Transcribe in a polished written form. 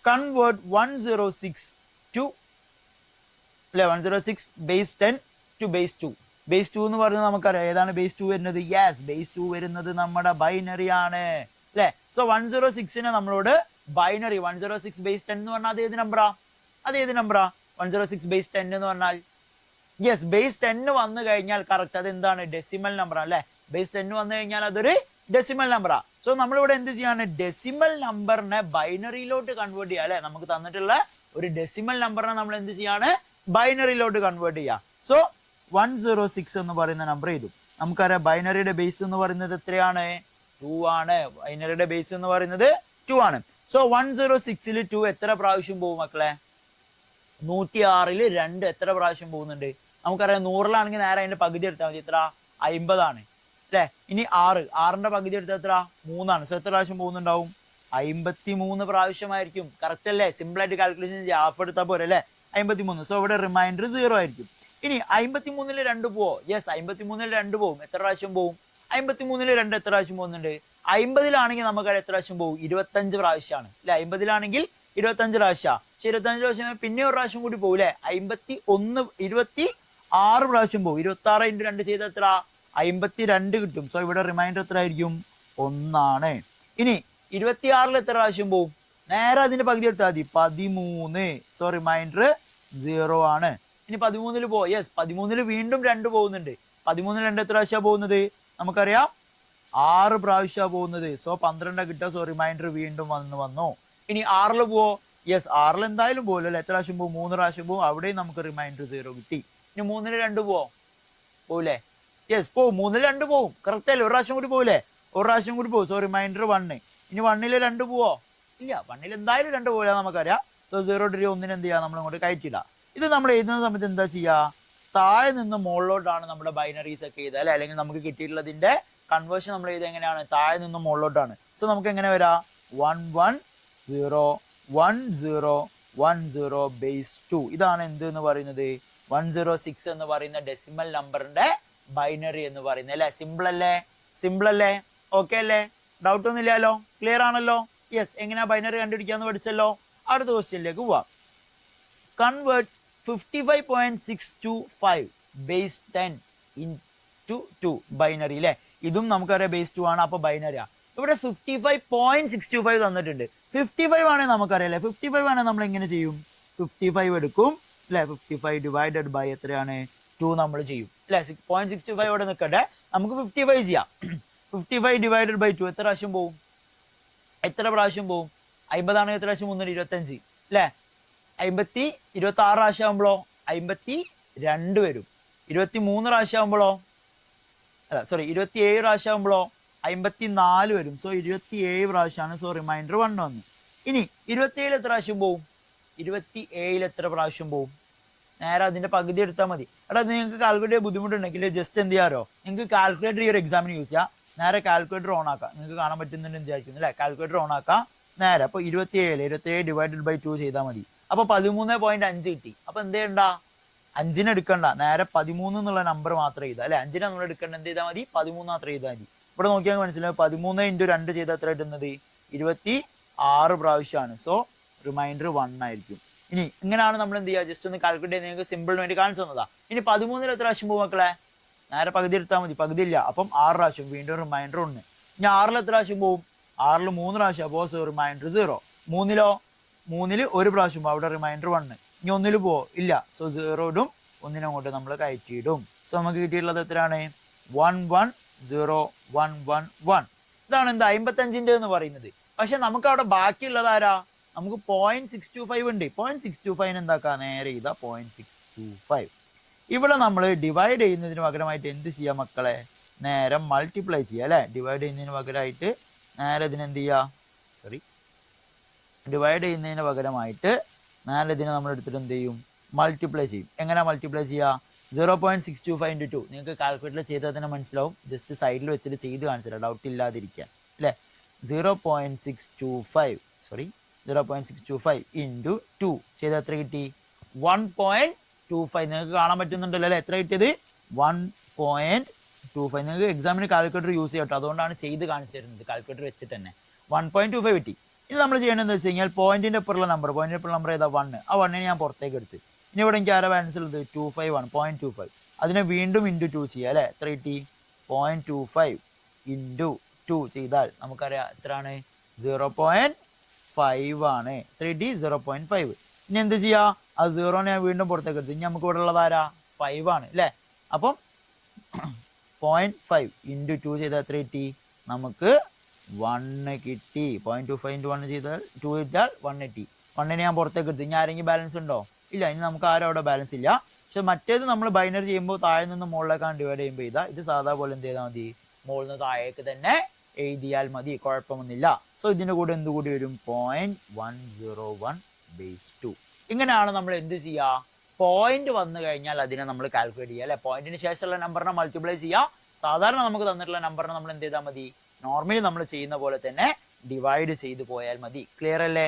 Convert 106 to അല്ലെ 106 base 10 to base 2. Base 2 എന്ന് പറയുന്നത് നമുക്കറിയാം ഏതാണ് ബേസ് 2 വരുന്നത്. യെസ്, ബേസ് 2 വരുന്നത് നമ്മുടെ ബൈനറി ആണ് അല്ലെ. സോ 106നെ നമ്മളോട് ബൈനറി 106 ബേസ് 10 എന്ന് പറഞ്ഞാൽ അത് ഏത് നമ്പറാ? 106 ബേസ് 10 എന്ന് പറഞ്ഞാൽ യെസ്, ബേസ് 10 വന്നു കഴിഞ്ഞാൽ കറക്റ്റ് അത് എന്താണ്? ഡെസിമൽ നമ്പർ അല്ലെ. ബേസ് 10 വന്നു കഴിഞ്ഞാൽ അതൊരു ഡെസിമൽ നമ്പറാ. സോ നമ്മളിവിടെ എന്ത് ചെയ്യാണ്? ഡെസിമൽ നമ്പറിനെ ബൈനറിയിലോട്ട് കൺവേർട്ട് ചെയ്യുക അല്ലെ. നമുക്ക് തന്നിട്ടുള്ള ഒരു ഡെസിമൽ നമ്പറിനെ നമ്മൾ എന്ത് ചെയ്യാണ്? ബൈനറിയിലോട്ട് കൺവേർട്ട് ചെയ്യുക. സോ 106 എന്ന് പറയുന്ന നമ്പർ ചെയ്തു. നമുക്കറിയാം ബൈനറിയുടെ ബേസ് എന്ന് പറയുന്നത് എത്രയാണ്? 2 ആണ്. ബൈനറിയുടെ ബേസ് എന്ന് പറയുന്നത് 2 ആണ്. സോ 106ൽ 2 എത്ര പ്രാവശ്യം പോകും മക്കളെ? 106ൽ 2 എത്ര പ്രാവശ്യം പോകുന്നുണ്ട്? നമുക്കറിയാം 100ലാണെങ്കിൽ നേരെ അതിന്റെ പകുതി എടുത്താൽ മതി. എത്ര? 50 ആണ് അല്ലെ. ഇനി 6ന്റെ പകുതി എടുത്താൽ എത്ര? 3 ആണ്. സോ എത്ര പ്രാവശ്യം പോകുന്നുണ്ടാവും? 53 പ്രാവശ്യമായിരിക്കും. കറക്റ്റ് അല്ലേ? സിമ്പിൾ ആയിട്ട് കാൽക്കുലേഷൻ ചെയ്യാം. ഹാഫ് എടുത്താൽ പോരെ അല്ലെ? 53. സോ ഇവിടെ റിമൈൻഡർ 0 ആയിരിക്കും. ഇനി 53ൽ 2 പോവോ? യെസ്, 53ൽ 2 പോവും. എത്ര പ്രാവശ്യം പോവും? 53ൽ 2 എത്ര പ്രാവശ്യം പോകുന്നുണ്ട്? 50ലാണെങ്കിൽ നമുക്ക് എത്ര പ്രാവശ്യം പോകും? 25 പ്രാവശ്യമാണ് അല്ലെ. 50ലാണെങ്കിൽ 25 പ്രാവശ്യം. 25 പ്രാവശ്യം പിന്നെ ഒരു പ്രാവശ്യം കൂടി പോകും അല്ലെ. 26 പ്രാവശ്യം പോകും. 26 × 2 ചെയ്ത എത്ര? 52 കിട്ടും. സോ ഇവിടെ റിമൈൻഡർ എത്ര ആയിരിക്കും? 1 ആണ്. ഇനി 26ൽ എത്ര പ്രാവശ്യം പോകും? നേരെ അതിന്റെ പകുതി എടുത്താൽ മതി. 13. സോ റിമൈൻഡർ 0 ആണ്. ഇനി 13ൽ പോ. യെസ്, 13ൽ വീണ്ടും 2 പോകുന്നുണ്ട്. 13ൽ 2 എത്ര പ്രാവശ്യമാണ് പോകുന്നത്? നമുക്കറിയാം 6 പ്രാവശ്യമാണ് പോകുന്നത്. സോ 12 കിട്ടുക. സോ റിമൈൻഡർ വീണ്ടും വന്നു. ഇനി 6ൽ പോവോ? യെസ്, 6ൽ എന്തായാലും പോകുമല്ലോ. എത്ര പ്രാവശ്യം പോകും? 3 പ്രാവശ്യം പോകും. അവിടെയും നമുക്ക് റിമൈൻഡർ 0 കിട്ടി. ഇനി 3ൽ 2 പോവില്ലേ? യെസ്, പോവും. 3ൽ 2 പോവും. കറക്റ്റ് അല്ലേ? ഒരു പ്രാവശ്യം കൂടി പോവില്ലേ? ഒരു പ്രാവശ്യം കൂടി പോകും. So reminder 1. ഇനി 1ൽ 2 പോവോ? ഇല്ല, 1ൽ എന്തായാലും 2 പോവില്ല നമുക്കറിയാം. സോ 0 ഡിഗ്രി 1 എന്ത് ചെയ്യാം? നമ്മൾ അങ്ങോട്ട് കയറ്റിയിടാം. ഇത് നമ്മൾ എഴുതുന്ന സമയത്ത് എന്താ ചെയ്യുക? താഴെ നിന്ന് മുകളിലോട്ടാണ് നമ്മുടെ ബൈനറീസ് ഒക്കെ ചെയ്തത് അല്ലെ. അല്ലെങ്കിൽ നമുക്ക് കിട്ടിയിട്ടുള്ളതിന്റെ കൺവേർഷൻ നമ്മൾ ചെയ്ത് എങ്ങനെയാണ്? താഴെ നിന്ന് മുകളിലോട്ടാണ്. സോ നമുക്ക് എങ്ങനെ വരാം? 1101010 ബേസ് 2. ഇതാണ് എന്ത് എന്ന് പറയുന്നത്? 106 എന്ന് പറയുന്ന ഡെസിമൽ നമ്പറിന്റെ ബൈനറി എന്ന് പറയുന്നത് അല്ലെ. സിമ്പിൾ അല്ലേ? ഓക്കെ അല്ലേ? ഡൗട്ട് ഒന്നും ഇല്ലല്ലോ? ക്ലിയർ ആണല്ലോ? യെസ്, എങ്ങനെയാ ബൈനറി കണ്ടുപിടിക്കാന്ന് പഠിച്ചല്ലോ. അടുത്ത ക്വസ്റ്റ്യനിലേക്ക് പോവാം. കൺവേർട്ട് 55.625 ബേസ് 10 into 2 ബൈനറി അല്ലെ. ഇതും നമുക്കറിയാം ബേസ് 2 ആണ്. അപ്പൊ ബൈനറിയാ. ഇവിടെ 55.625 തന്നിട്ടുണ്ട്. 55 ആണെങ്കിൽ നമുക്കറിയാം അല്ലെ. 55 ആണെങ്കിൽ നമ്മൾ എങ്ങനെ ചെയ്യും? 55 എടുക്കും അല്ലെ. 55 ഡിവൈഡഡ് ബൈ എത്രയാണ്? 2 നമ്മൾ ചെയ്യും അല്ലെ. 0.65 ഇവിടെ നിൽക്കട്ടെ. നമുക്ക് 55 ചെയ്യാം. 55 ഡിവൈഡഡ് ബൈ 2 എത്ര പ്രാവശ്യം പോവും? 50 ആണെങ്കിൽ എത്ര പ്രാവശ്യം? 325 അല്ലെ. 26 പ്രാവശ്യം ആകുമ്പോഴോ 52 വരും. 23 പ്രാവശ്യം ആകുമ്പോഴോ 27 പ്രാവശ്യം ആകുമ്പോഴോ 54 വരും. സോ 27 പ്രാവശ്യമാണ്. സോ റിമൈൻഡർ 1 വന്നു. ഇനി 27 എത്ര പ്രാവശ്യം പോവും? 27 എത്ര പ്രാവശ്യം പോവും? നേരെ അതിന്റെ പകുതി എടുത്താൽ മതി. എടാ, നിങ്ങൾക്ക് കാൽക്കുലേറ്റ് ചെയ്യാൻ ബുദ്ധിമുട്ടുണ്ടെങ്കിൽ ജസ്റ്റ് എന്ത് ചെയ്യാറോ? നിങ്ങൾക്ക് കാൽക്കുലേറ്റർ ഈ ഒരു എക്സാമിന് യൂസ് ചെയ്യാം. നേരെ കാൽക്കുലേറ്റർ ഓൺ ആക്കാം. നിങ്ങൾക്ക് കാണാൻ പറ്റുന്നുണ്ട് വിചാരിക്കുന്നു അല്ലെ. കാൽക്കുലേറ്റർ ഓൺ ആക്കാം. നേരെ അപ്പൊ 27 ഡിവൈഡഡ് ബൈ 2 ചെയ്താൽ മതി. അപ്പൊ 13.5 കിട്ടി. അപ്പൊ എന്ത് ചെയ്യണ്ട? 5നെ എടുക്കണ്ട. നേരെ 13 എന്നുള്ള നമ്പർ മാത്രം ചെയ്താൽ അല്ലെ. 5നെ നമ്മൾ എടുക്കണ്ട. എന്ത് ചെയ്താൽ മതി? 13 മാത്രം ചെയ്താൽ മതി. ഇവിടെ നോക്കിയാൽ മനസ്സിലാവും. 13 × 2 ചെയ്താൽ എത്ര കിട്ടുന്നത്? 26 പ്രാവശ്യമാണ്. സോ റിമൈൻഡർ 1 ആയിരിക്കും. ഇനി ഇങ്ങനെയാണ് നമ്മൾ എന്ത് ചെയ്യുക? ജസ്റ്റ് ഒന്ന് കാൽക്കുലേറ്റ് ചെയ്ത് നിങ്ങൾക്ക് സിമ്പിളിന് വേണ്ടി കാണിച്ചു തന്നതാ. ഇനി 13ൽ എത്ര പ്രാവശ്യം പോകും മക്കളെ? നേരെ പകുതി എടുത്താൽ മതി. പകുതി ഇല്ല. അപ്പം 6 പ്രാവശ്യം. വീണ്ടും റിമൈൻഡർ 1. ഇനി 6ൽ എത്ര പ്രാവശ്യം പോകും? 6ൽ 3 പ്രാവശ്യം. അപ്പോൾ സോ റിമൈൻഡർ 0. 3ൽ 1 പ്രാവശ്യം. അവിടെ റിമൈൻഡർ 1. ഇനി 1ൽ പോവോ? ഇല്ല. സോ 0 ഇടും. 1നെ അങ്ങോട്ട് നമ്മൾ കയറ്റിയിടും. സോ നമുക്ക് കിട്ടിയിട്ടുള്ളത് എത്രയാണ്? 11011. ഇതാണ് എന്ത് 55ന്റെ എന്ന് പറയുന്നത്. പക്ഷെ നമുക്ക് അവിടെ ബാക്കിയുള്ളത് ആരാ? നമുക്ക് 0.625 ഉണ്ട്. 0.625 എന്താക്കാ? നേരെ ചെയ്താ 0.625. ഇവിടെ നമ്മൾ ഡിവൈഡ് ചെയ്യുന്നതിന് പകരമായിട്ട് എന്ത് ചെയ്യാം മക്കളെ? നേരെ മൾട്ടിപ്ലൈ ചെയ്യുക അല്ലെ. ഡിവൈഡ് ചെയ്യുന്നതിന് പകരമായിട്ട് നേരെ ഇതിനെന്ത് ചെയ്യുക? ഡിവൈഡ് ചെയ്യുന്നതിന് പകരമായിട്ട് നേരെ ഇതിനെ നമ്മൾ എടുത്തിട്ട് എന്ത് ചെയ്യും? മൾട്ടിപ്ലൈ ചെയ്യും. എങ്ങനെ മൾട്ടിപ്ലൈ ചെയ്യുക? 0.625 × 2. നിങ്ങൾക്ക് കാൽക്കുലേറ്റർ ചെയ്താൽ തന്നെ മനസ്സിലാവും. ജസ്റ്റ് സൈഡിൽ വെച്ചിട്ട് ചെയ്ത് കാണിച്ചില്ല, ഡൗട്ട് ഇല്ലാതിരിക്കാൻ അല്ലേ. 0.625 × 2 ചെയ്താൽ എത്ര കിട്ടി? 1.25. നിങ്ങൾക്ക് കാണാൻ പറ്റുന്നുണ്ടല്ലോ അല്ലെ. എത്ര കിട്ടിയത്? 1.25. നിങ്ങൾക്ക് എക്സാമിന് കാൽക്കുലേറ്റർ യൂസ് ചെയ്യട്ടോ. അതുകൊണ്ടാണ് ചെയ്ത് കാണിച്ചു തരുന്നത് കാൽക്കുലേറ്റർ വെച്ചിട്ട് തന്നെ. 1.25 കിട്ടി. ഇനി നമ്മൾ ചെയ്യേണ്ടതെന്ന് വെച്ച് കഴിഞ്ഞാൽ പോയിന്റിന്റെ അപ്പുറമുള്ള നമ്പർ ഏതാ 1, ആ 1 ഞാൻ പുറത്തേക്ക് എടുത്ത്. ഇനി ഇവിടെ എനിക്ക് ആരാ ബാലൻസ് ഉള്ളത് 25 ആണ്, 0.25. അതിനെ വീണ്ടും ഇൻറ്റു 2 ചെയ്യുക അല്ലേ, 3t 0.25 ഇൻറ്റു 2 ചെയ്താൽ നമുക്കറിയാം എത്രയാണ് 0.5 ആണ്. 3t 0.5. ഇനി എന്ത് ചെയ്യുക, ആ 0 ഞാൻ വീണ്ടും പുറത്തേക്ക് എടുത്ത്. ഇനി നമുക്ക് ഇവിടെ ഉള്ളത് ആരാ 5 ആണ് അല്ലേ. അപ്പം 0.5 ഇൻറ്റു 2 ചെയ്താൽ 3t നമുക്ക് 1 കിട്ടി. 0.25 ഇൻറ്റു 1 ചെയ്താൽ 2 ചെയ്താൽ 1 കിട്ടി. 1 ഞാൻ പുറത്തേക്ക് എടുത്ത്. ഇനി ആരെങ്കിലും ബാലൻസ് ഉണ്ടോ? ഇല്ല. ഇനി നമുക്ക് ആരും അവിടെ ബാലൻസ് ഇല്ല. പക്ഷെ മറ്റേത് നമ്മൾ ബൈനറി ചെയ്യുമ്പോൾ താഴെ നിന്ന് മുകളിലേക്കാണ് ഡിവൈഡ് ചെയ്യുമ്പോൾ ചെയ്താൽ, ഇത് സാധാ പോലെ എന്ത് ചെയ്താൽ മതി, മുകളിൽ നിന്ന് താഴേക്ക് തന്നെ എഴുതിയാൽ മതി, കുഴപ്പമൊന്നുമില്ല. സോ ഇതിൻ്റെ കൂടെ എന്ത് കൂടി വരും 0.101 ബേസ് 2. ഇങ്ങനെയാണ് നമ്മൾ എന്ത് ചെയ്യുക, പോയിന്റ് വന്നു കഴിഞ്ഞാൽ അതിനെ നമ്മൾ കാൽക്കുലേറ്റ് ചെയ്യുക അല്ലെ. പോയിന്റിന് ശേഷമുള്ള നമ്പറിനെ മൾട്ടിപ്ലൈ ചെയ്യുക. സാധാരണ നമുക്ക് തന്നിട്ടുള്ള നമ്പറിനെ നമ്മൾ എന്ത് ചെയ്താൽ മതി, നോർമലി നമ്മൾ ചെയ്യുന്ന പോലെ തന്നെ ഡിവൈഡ് ചെയ്ത് പോയാൽ മതി. ക്ലിയർ അല്ലേ?